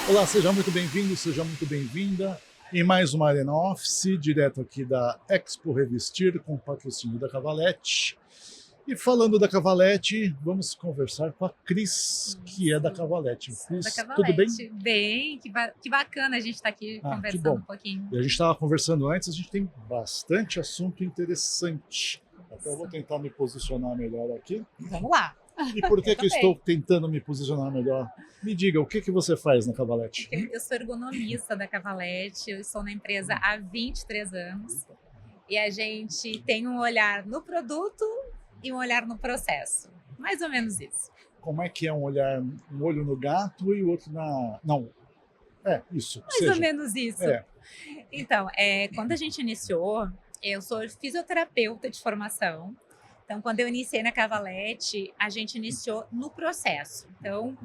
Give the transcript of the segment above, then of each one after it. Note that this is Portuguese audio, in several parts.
Olá, seja muito bem-vindo, seja muito bem-vinda em mais uma Arena Office, direto aqui da Expo Revestir, com o patrocínio da Cavalete. E falando da Cavalete, vamos conversar com a Cris, que é da Cavalete. Cris, Da Cavalete. tudo bem? Bem, que bacana a gente estar aqui conversando um pouquinho. E a gente estava conversando antes, a gente tem bastante assunto interessante. Até eu vou tentar me posicionar melhor aqui. Vamos lá. E por que eu estou tentando me posicionar melhor? Me diga, o que você faz na Cavalete? Eu sou ergonomista da Cavalete, eu estou na empresa há 23 anos. E a gente tem um olhar no produto e um olhar no processo. Mais ou menos isso. Como é que é um olho no gato e o outro na... Não, isso. Mais ou menos isso. É. Então, quando a gente iniciou, eu sou fisioterapeuta de formação. Então, quando eu iniciei na Cavalete, a gente iniciou no processo. Então,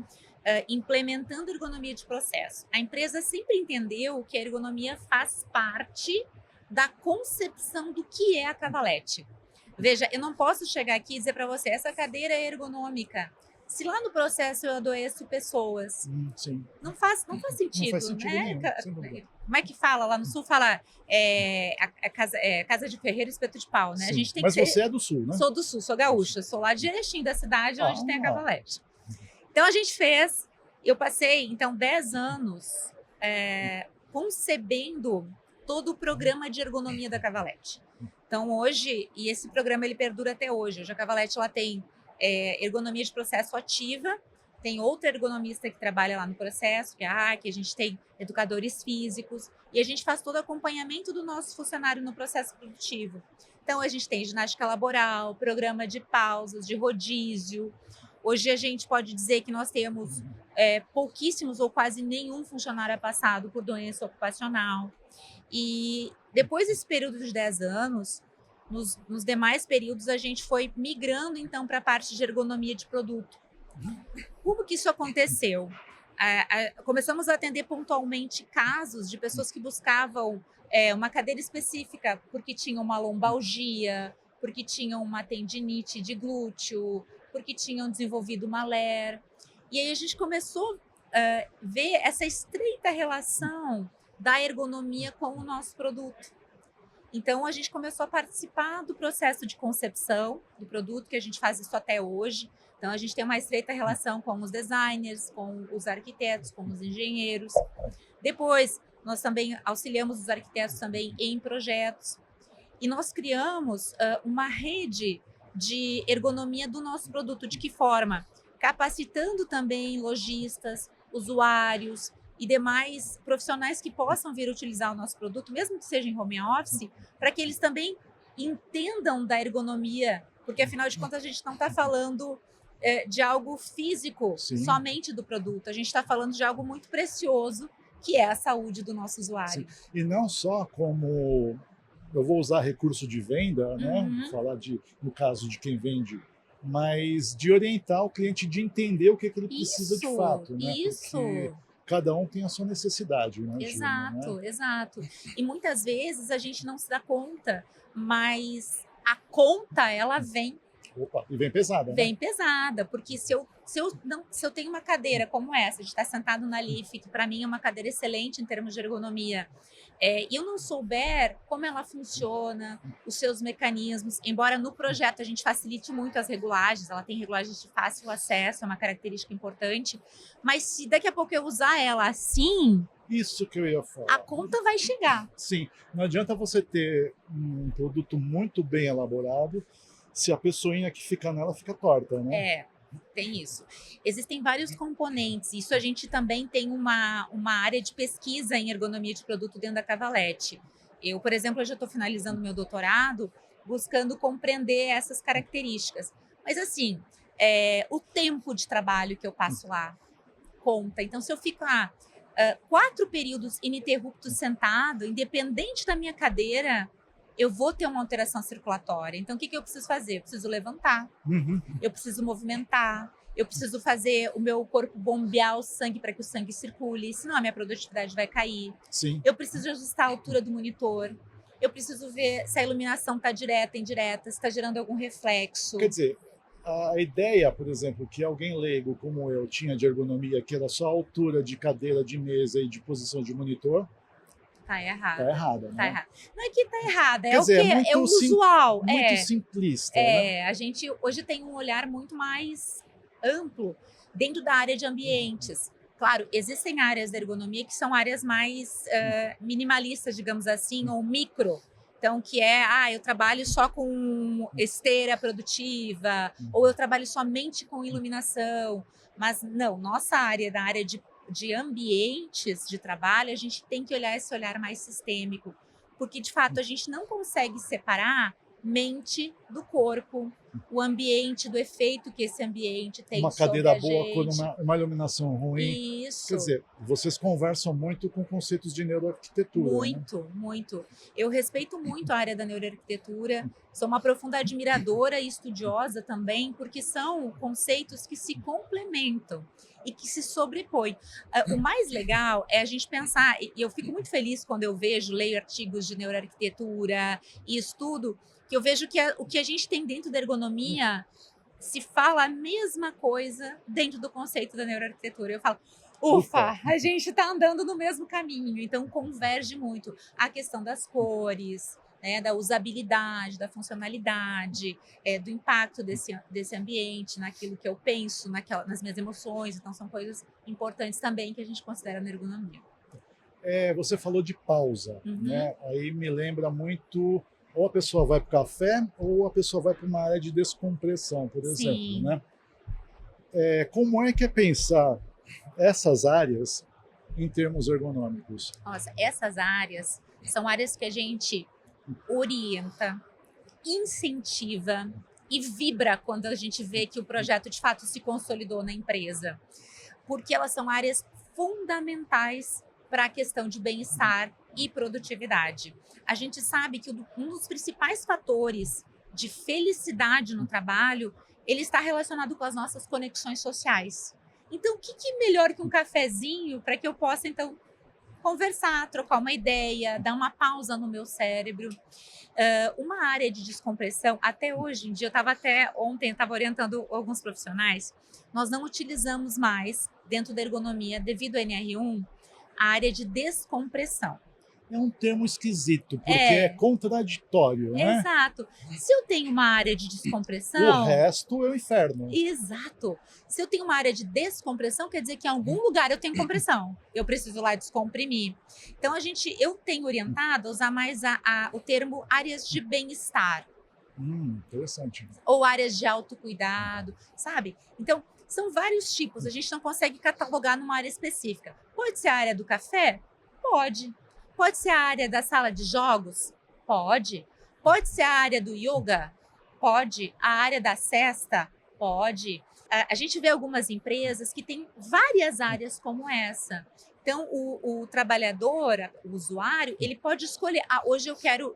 implementando ergonomia de processo. A empresa sempre entendeu que a ergonomia faz parte da concepção do que é a Cavalete. Veja, eu não posso chegar aqui e dizer para você, essa cadeira é ergonômica. Se lá no processo eu adoeço pessoas, sim. não faz sentido. Não faz sentido né? nenhum, Como é que fala? Lá no Sul fala casa de ferreiro, espeto de pau, né? Sim. A gente tem Mas que você é do Sul, né? Sou do Sul, sou gaúcha, sou lá de Erechim, da cidade onde tem a Cavalete. Então a gente eu passei então 10 anos concebendo todo o programa de ergonomia da Cavalete. Então hoje, e esse programa ele perdura até hoje, a Cavalete ela tem ergonomia de processo ativa, tem outra ergonomista que trabalha lá no processo, que é a ARC, a gente tem educadores físicos, e a gente faz todo o acompanhamento do nosso funcionário no processo produtivo. Então, a gente tem ginástica laboral, programa de pausas, de rodízio. Hoje, a gente pode dizer que nós temos pouquíssimos ou quase nenhum funcionário passado por doença ocupacional. E depois desse período de 10 anos, nos demais períodos, a gente foi migrando, então, para a parte de ergonomia de produto. Como que isso aconteceu? Começamos a atender pontualmente casos de pessoas que buscavam uma cadeira específica porque tinham uma lombalgia, porque tinham uma tendinite de glúteo, porque tinham desenvolvido uma LER. E aí a gente começou a ver essa estreita relação da ergonomia com o nosso produto. Então, a gente começou a participar do processo de concepção do produto, que a gente faz isso até hoje. Então, a gente tem uma estreita relação com os designers, com os arquitetos, com os engenheiros. Depois, nós também auxiliamos os arquitetos também em projetos. E nós criamos uma rede de ergonomia do nosso produto. De que forma? Capacitando também lojistas, usuários e demais profissionais que possam vir utilizar o nosso produto, mesmo que seja em home office, para que eles também entendam da ergonomia, porque afinal de contas a gente não está falando de algo físico, somente do produto, a gente está falando de algo muito precioso, que é a saúde do nosso usuário. Sim. E não só como, eu vou usar recurso de venda, né? Falar no caso de quem vende, mas de orientar o cliente, de entender o que ele precisa de fato. Né? Isso. Porque cada um tem a sua necessidade, né? Exato. E muitas vezes a gente não se dá conta, mas a conta, ela vem. Opa, e vem pesada, né? Vem pesada, porque se eu tenho uma cadeira como essa, de estar sentado na LIF, que para mim é uma cadeira excelente em termos de ergonomia, e eu não souber como ela funciona, os seus mecanismos, embora no projeto a gente facilite muito as regulagens, ela tem regulagens de fácil acesso, é uma característica importante, mas se daqui a pouco eu usar ela assim... Isso que eu ia falar. A conta vai chegar. Sim, não adianta você ter um produto muito bem elaborado se a pessoinha que fica nela fica torta, né? Tem isso. Existem vários componentes. Isso a gente também tem uma área de pesquisa em ergonomia de produto dentro da Cavalete. Eu, por exemplo, já estou finalizando meu doutorado buscando compreender essas características. Mas assim, o tempo de trabalho que eu passo lá conta. Então, se eu ficar 4 períodos ininterruptos sentado, independente da minha cadeira, eu vou ter uma alteração circulatória. Então, o que eu preciso fazer? Eu preciso levantar, eu preciso movimentar, eu preciso fazer o meu corpo bombear o sangue para que o sangue circule, senão a minha produtividade vai cair. Sim. Eu preciso ajustar a altura do monitor, eu preciso ver se a iluminação está direta, indireta, se está gerando algum reflexo. Quer dizer, a ideia, por exemplo, que alguém leigo como eu tinha de ergonomia, que era só a altura de cadeira, de mesa e de posição de monitor, Tá tá errada. errada, Tá né? errada. Não é que tá errada, Quer é o dizer, quê? É o usual. muito simplista, né? A gente hoje tem um olhar muito mais amplo dentro da área de ambientes. Claro, existem áreas da ergonomia que são áreas mais minimalistas, digamos assim, ou micro. Então, que é, eu trabalho só com esteira produtiva, ou eu trabalho somente com iluminação. Mas não, nossa área, da área de ambientes de trabalho, a gente tem que olhar esse olhar mais sistêmico, porque de fato a gente não consegue separar mente do corpo, o ambiente, do efeito que esse ambiente tem Uma sobre cadeira a boa com gente. uma iluminação ruim. Isso. Quer dizer, vocês conversam muito com conceitos de neuroarquitetura. Muito, né? Muito. Eu respeito muito a área da neuroarquitetura, sou uma profunda admiradora e estudiosa também, porque são conceitos que se complementam e que se sobrepõem. O mais legal é a gente pensar, e eu fico muito feliz quando eu leio artigos de neuroarquitetura e estudo, que eu vejo que o que a gente tem dentro da ergonomia se fala a mesma coisa dentro do conceito da neuroarquitetura. Eu falo, ufa, a gente está andando no mesmo caminho, então converge muito a questão das cores, né, da usabilidade, da funcionalidade, do impacto desse ambiente, naquilo que eu penso, nas minhas emoções. Então são coisas importantes também que a gente considera na ergonomia. Você falou de pausa, né? Aí me lembra muito, ou a pessoa vai para o café, ou a pessoa vai para uma área de descompressão, por exemplo. Sim. Né? Como é que é pensar essas áreas em termos ergonômicos? Nossa, essas áreas são áreas que a gente orienta, incentiva e vibra quando a gente vê que o projeto de fato se consolidou na empresa, porque elas são áreas fundamentais para a questão de bem-estar e produtividade. A gente sabe que um dos principais fatores de felicidade no trabalho, ele está relacionado com as nossas conexões sociais. Então, o que melhor que um cafezinho para que eu possa, então, conversar, trocar uma ideia, dar uma pausa no meu cérebro. Uma área de descompressão, até hoje em dia, ontem eu estava orientando alguns profissionais, nós não utilizamos mais, dentro da ergonomia, devido ao NR1, a área de descompressão. É um termo esquisito, porque é contraditório, né? Exato. Se eu tenho uma área de descompressão... O resto é o inferno. Exato. Se eu tenho uma área de descompressão, quer dizer que em algum lugar eu tenho compressão. Eu preciso lá descomprimir. Então, eu tenho orientado a usar mais o termo áreas de bem-estar. Interessante. Ou áreas de autocuidado, sabe? Então, são vários tipos. A gente não consegue catalogar numa área específica. Pode ser a área do café? Pode. Pode ser a área da sala de jogos? Pode. Pode ser a área do yoga? Pode. A área da cesta? Pode. A gente vê algumas empresas que têm várias áreas como essa. Então, o trabalhador, o usuário, ele pode escolher, hoje eu quero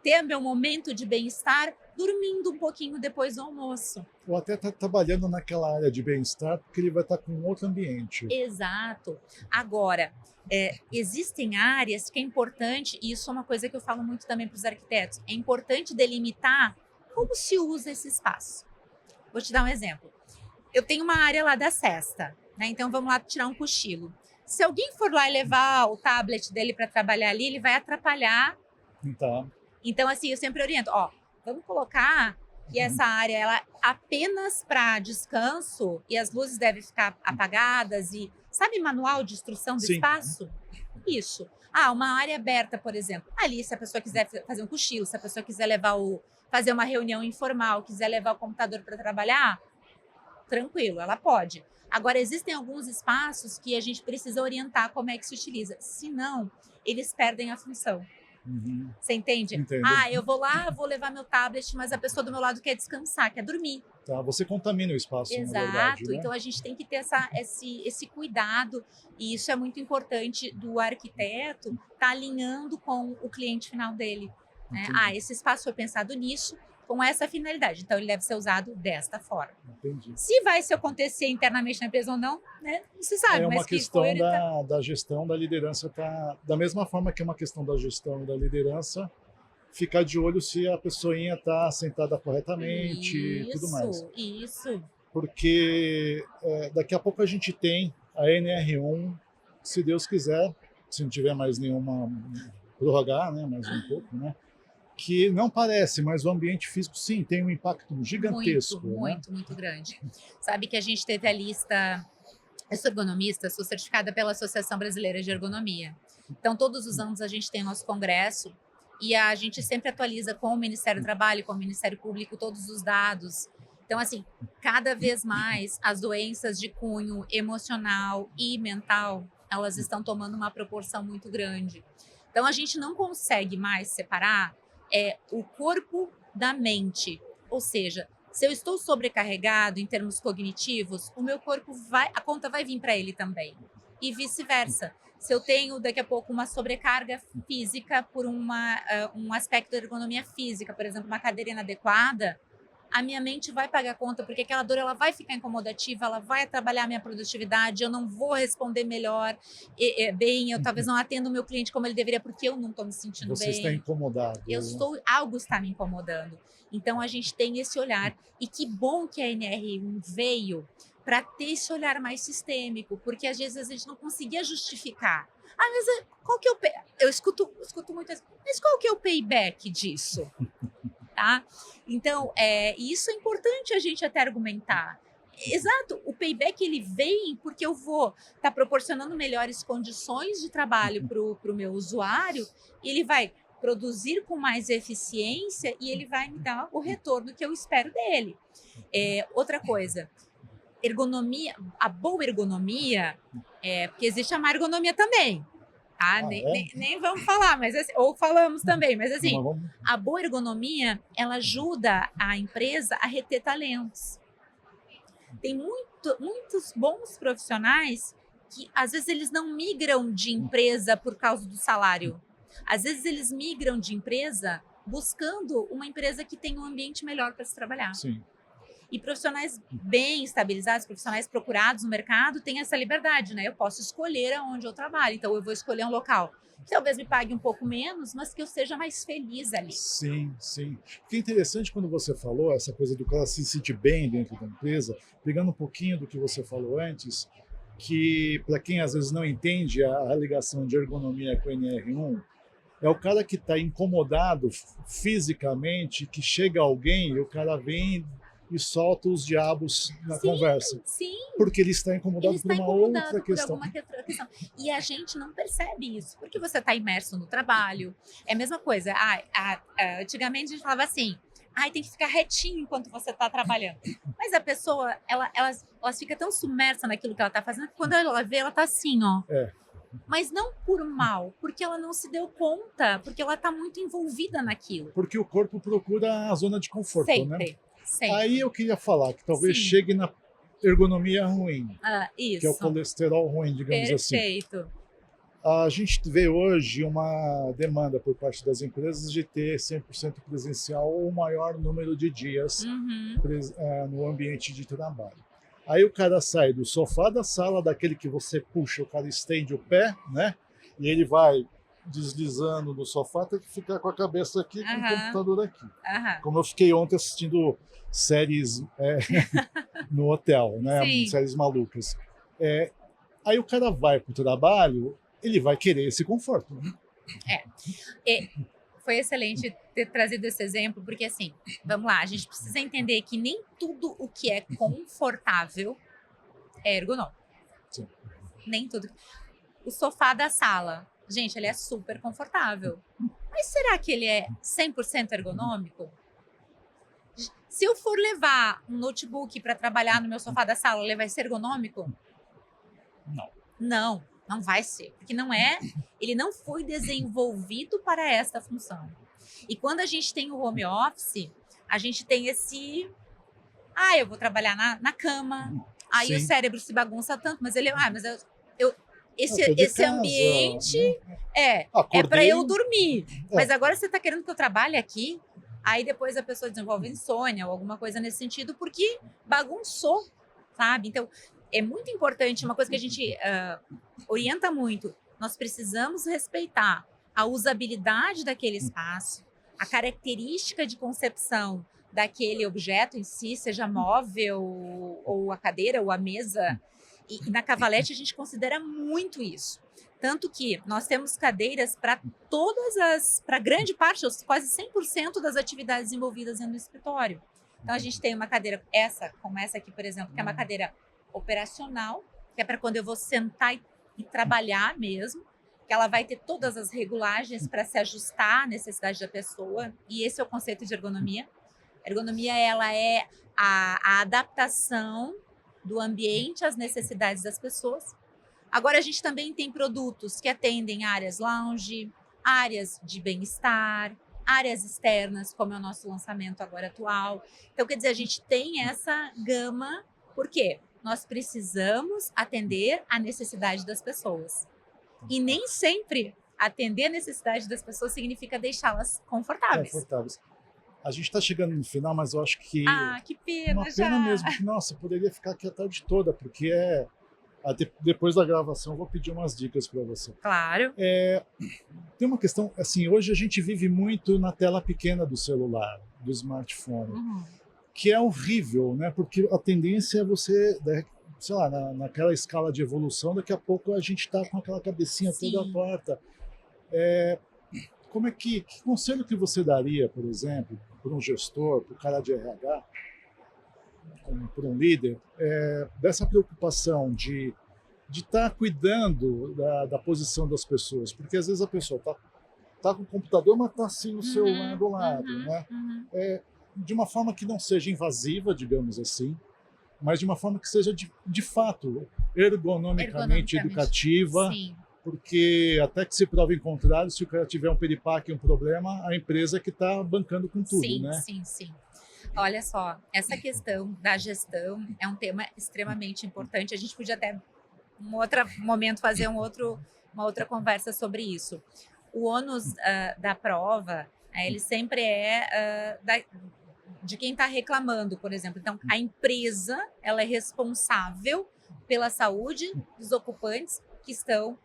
ter meu momento de bem-estar dormindo um pouquinho depois do almoço. Ou até está trabalhando naquela área de bem-estar, porque ele vai estar com outro ambiente. Exato. Agora, existem áreas que é importante, e isso é uma coisa que eu falo muito também para os arquitetos, é importante delimitar como se usa esse espaço. Vou te dar um exemplo. Eu tenho uma área lá da cesta, né? Então vamos lá tirar um cochilo. Se alguém for lá e levar o tablet dele para trabalhar ali, ele vai atrapalhar. Tá. Então, assim, eu sempre oriento, vamos colocar que essa área ela apenas para descanso e as luzes devem ficar apagadas e, sabe, manual de instrução do Sim. espaço? Isso. Uma área aberta, por exemplo. Ali, se a pessoa quiser fazer um cochilo, se a pessoa quiser fazer uma reunião informal, quiser levar o computador para trabalhar, tranquilo, ela pode. Agora, existem alguns espaços que a gente precisa orientar como é que se utiliza. Senão, eles perdem a função. Você entende? Entendo. Eu vou lá, vou levar meu tablet, mas a pessoa do meu lado quer descansar, quer dormir. Tá, você contamina o espaço, Exato. na verdade, né? Então a gente tem que ter esse cuidado, e isso é muito importante do arquiteto estar alinhando com o cliente final dele. Né? Esse espaço foi pensado nisso, com essa finalidade, então ele deve ser usado desta forma. Entendi. Se vai se acontecer internamente na empresa ou não, né? Não se sabe. É uma mas questão da gestão, da liderança, da mesma forma que é uma questão da gestão e da liderança, ficar de olho se a pessoinha está sentada corretamente e tudo mais. Isso. Porque daqui a pouco a gente tem a NR1, se Deus quiser, se não tiver mais nenhuma, prorrogar, né, mais um pouco, né? Que não parece, mas o ambiente físico, sim, tem um impacto gigantesco. Muito grande. Sabe que a gente teve a lista... Eu sou ergonomista, sou certificada pela Associação Brasileira de Ergonomia. Então, todos os anos a gente tem o nosso congresso e a gente sempre atualiza com o Ministério do Trabalho, com o Ministério Público, todos os dados. Então, assim, cada vez mais as doenças de cunho emocional e mental, elas estão tomando uma proporção muito grande. Então, a gente não consegue mais separar o corpo da mente. Ou seja, se eu estou sobrecarregado em termos cognitivos, o meu corpo a conta vai vir para ele também. E vice-versa. Se eu tenho, daqui a pouco, uma sobrecarga física por um aspecto da ergonomia física, por exemplo, uma cadeira inadequada, a minha mente vai pagar a conta, porque aquela dor ela vai ficar incomodativa, ela vai atrapalhar a minha produtividade, eu não vou responder melhor, bem, eu talvez não atenda o meu cliente como ele deveria, porque eu não estou me sentindo bem. Você está incomodado. Algo está me incomodando. Então, a gente tem esse olhar. E que bom que a NR1 veio para ter esse olhar mais sistêmico, porque às vezes a gente não conseguia justificar. Mas qual que é o... Eu escuto muito assim, mas qual que é o payback disso? Tá? Então, isso é importante a gente até argumentar. Exato, o payback ele vem porque eu vou estar proporcionando melhores condições de trabalho para o meu usuário, e ele vai produzir com mais eficiência e ele vai me dar o retorno que eu espero dele. Outra coisa, ergonomia, a boa ergonomia, porque existe a má ergonomia também. Nem vamos falar, mas assim, ou falamos também, mas assim, a boa ergonomia, ela ajuda a empresa a reter talentos. Tem muitos bons profissionais que, às vezes, eles não migram de empresa por causa do salário. Às vezes, eles migram de empresa buscando uma empresa que tem um ambiente melhor para se trabalhar. Sim. E profissionais bem estabilizados, profissionais procurados no mercado, têm essa liberdade, né? Eu posso escolher aonde eu trabalho, então eu vou escolher um local que talvez me pague um pouco menos, mas que eu seja mais feliz ali. Sim. O que é interessante quando você falou, essa coisa do cara se sentir bem dentro da empresa, pegando um pouquinho do que você falou antes, que para quem às vezes não entende a ligação de ergonomia com NR1, é o cara que está incomodado fisicamente, que chega alguém e o cara vem e solta os diabos na conversa. Sim. Porque ele está incomodado por uma outra questão. E a gente não percebe isso, porque você está imerso no trabalho. É a mesma coisa. Antigamente a gente falava assim, tem que ficar retinho enquanto você está trabalhando. Mas a pessoa, ela fica tão submersa naquilo que ela está fazendo, que quando ela vê, ela está assim, ó. Mas não por mal, porque ela não se deu conta, porque ela está muito envolvida naquilo. Porque o corpo procura a zona de conforto, Sempre. né? Aí eu queria falar que talvez chegue na ergonomia ruim, isso. que é o colesterol ruim, digamos assim. Perfeito. A gente vê hoje uma demanda por parte das empresas de ter 100% presencial ou o maior número de dias no ambiente de trabalho. Aí o cara sai do sofá da sala, daquele que você puxa, o cara estende o pé, né? E ele vai deslizando no sofá, tem que ficar com a cabeça aqui, com o computador aqui. Como eu fiquei ontem assistindo séries no hotel, né? Sim. Séries malucas. Aí o cara vai para o trabalho, ele vai querer esse conforto. Né? Foi excelente ter trazido esse exemplo, porque assim, vamos lá, a gente precisa entender que nem tudo o que é confortável é ergonômico. Sim. Nem tudo. O sofá da sala, gente, ele é super confortável. Mas será que ele é 100% ergonômico? Se eu for levar um notebook para trabalhar no meu sofá da sala, ele vai ser ergonômico? Não vai ser, porque ele não foi desenvolvido para esta função. E quando a gente tem o home office, a gente tem esse... eu vou trabalhar na cama, aí o cérebro se bagunça tanto, mas ele... esse ambiente é para eu dormir. Mas agora você está querendo que eu trabalhe aqui? Aí depois a pessoa desenvolve insônia ou alguma coisa nesse sentido, porque bagunçou, sabe? Então, é muito importante, uma coisa que a gente orienta muito, nós precisamos respeitar a usabilidade daquele espaço, a característica de concepção daquele objeto em si, seja móvel, ou a cadeira, ou a mesa. E na Cavalete a gente considera muito isso. Tanto que nós temos cadeiras para para grande parte, quase 100% das atividades envolvidas no escritório. Então a gente tem uma cadeira, como essa aqui, por exemplo, que é uma cadeira operacional, que é para quando eu vou sentar e trabalhar mesmo, que ela vai ter todas as regulagens para se ajustar à necessidade da pessoa, e esse é o conceito de ergonomia. A ergonomia, ela é a adaptação do ambiente às necessidades das pessoas. Agora, a gente também tem produtos que atendem áreas lounge, áreas de bem-estar, áreas externas, como é o nosso lançamento agora atual. Então, quer dizer, a gente tem essa gama, por quê? Nós precisamos atender a necessidade das pessoas. E nem sempre atender a necessidade das pessoas significa deixá-las confortáveis. A gente está chegando no final, mas eu acho que... que pena, uma pena mesmo. Que, nossa, poderia ficar aqui a tarde toda, porque depois da gravação eu vou pedir umas dicas para você. Claro. Tem uma questão, assim, hoje a gente vive muito na tela pequena do celular, do smartphone, que é horrível, né? Porque a tendência é você, sei lá, naquela escala de evolução, daqui a pouco a gente está com aquela cabecinha toda torta. Como é que conselho que você daria, por exemplo, para um gestor, para o cara de RH, para um líder, dessa preocupação de estar cuidando da posição das pessoas? Porque às vezes a pessoa está com o computador, mas está assim o celular do lado, né? De uma forma que não seja invasiva, digamos assim, mas de uma forma que seja de fato ergonomicamente educativa. Sim. Porque até que se prove em contrário, se o cara tiver um piripaque, um problema, a empresa é que está bancando com tudo, sim, né? Sim. Olha só, essa questão da gestão é um tema extremamente importante. A gente podia até, em outro momento, fazer uma outra conversa sobre isso. O ônus da prova, ele sempre de quem está reclamando, por exemplo. Então, a empresa, ela é responsável pela saúde dos ocupantes que estão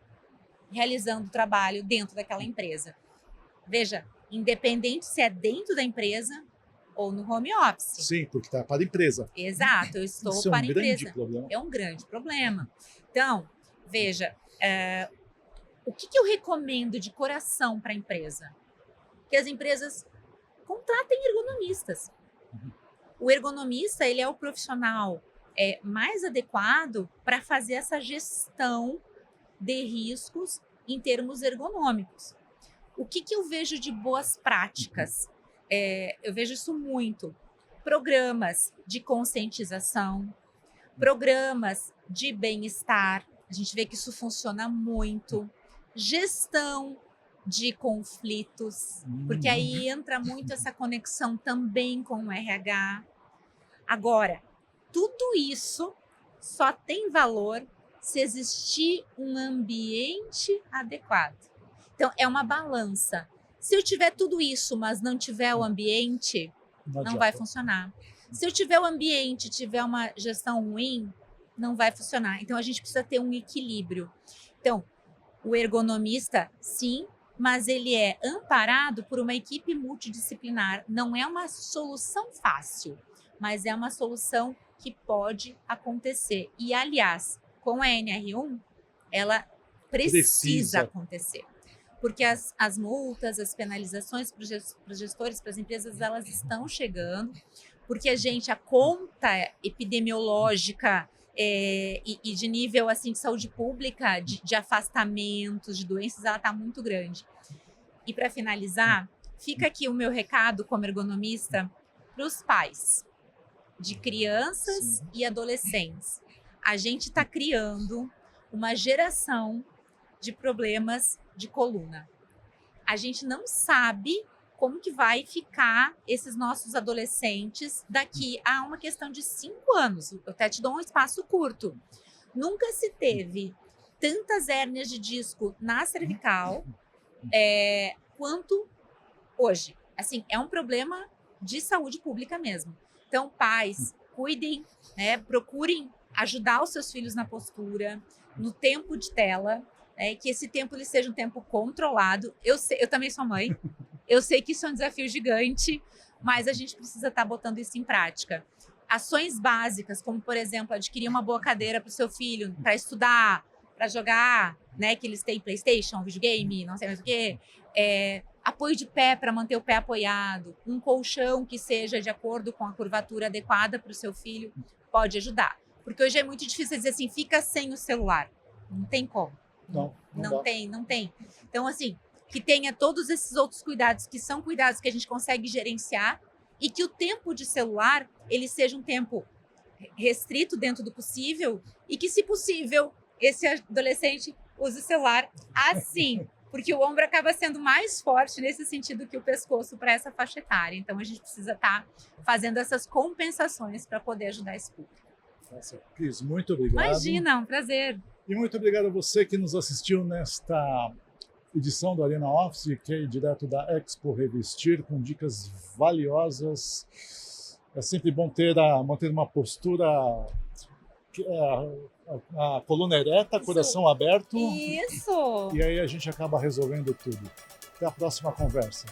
realizando o trabalho dentro daquela empresa. Veja, independente se é dentro da empresa ou no home office. Sim, porque está para a empresa. Exato, eu estou Isso para a empresa. Grande problema. É um grande problema. Então, veja, o que eu recomendo de coração para a empresa? Que as empresas contratem ergonomistas. O ergonomista, ele é o profissional mais adequado para fazer essa gestão de riscos em termos ergonômicos. O que eu vejo de boas práticas? Eu vejo isso muito. Programas de conscientização, programas de bem-estar, a gente vê que isso funciona muito. Gestão de conflitos, porque aí entra muito essa conexão também com o RH. Agora, tudo isso só tem valor se existir um ambiente adequado. Então, é uma balança. Se eu tiver tudo isso, mas não tiver o ambiente, não vai funcionar. Se eu tiver o ambiente, tiver uma gestão ruim, não vai funcionar. Então, a gente precisa ter um equilíbrio. Então, o ergonomista, sim, mas ele é amparado por uma equipe multidisciplinar. Não é uma solução fácil, mas é uma solução que pode acontecer. E, aliás, com a NR1, ela precisa acontecer. Porque as multas, as penalizações para os gestores, para as empresas, elas estão chegando. Porque a conta epidemiológica e de nível assim, de saúde pública, de afastamentos, de doenças, ela está muito grande. E para finalizar, fica aqui o meu recado como ergonomista para os pais de crianças e adolescentes. A gente está criando uma geração de problemas de coluna. A gente não sabe como que vai ficar esses nossos adolescentes daqui a uma questão de 5 anos. Eu até te dou um espaço curto. Nunca se teve tantas hérnias de disco na cervical quanto hoje. Assim, é um problema de saúde pública mesmo. Então, pais, cuidem, procurem ajudar os seus filhos na postura, no tempo de tela, que esse tempo ele seja um tempo controlado. Eu também sou mãe. Eu sei que isso é um desafio gigante, mas a gente precisa estar botando isso em prática. Ações básicas, como, por exemplo, adquirir uma boa cadeira para o seu filho, para estudar, para jogar, né, que eles têm PlayStation, videogame, não sei mais o quê. Apoio de pé para manter o pé apoiado, um colchão que seja de acordo com a curvatura adequada para o seu filho pode ajudar. Porque hoje é muito difícil dizer assim, fica sem o celular. Não tem como. Não tem. Então, assim, que tenha todos esses outros cuidados, que são cuidados que a gente consegue gerenciar, e que o tempo de celular, ele seja um tempo restrito dentro do possível, e que, se possível, esse adolescente use o celular assim, porque o ombro acaba sendo mais forte nesse sentido que o pescoço para essa faixa etária. Então, a gente precisa estar fazendo essas compensações para poder ajudar esse público. Nossa, Cris, muito obrigado. Imagina, um prazer. E muito obrigado a você que nos assistiu nesta edição do Arena Office, que é direto da Expo Revestir, com dicas valiosas. É sempre bom manter uma postura, a coluna ereta, coração aberto. Isso! E aí a gente acaba resolvendo tudo. Até a próxima conversa.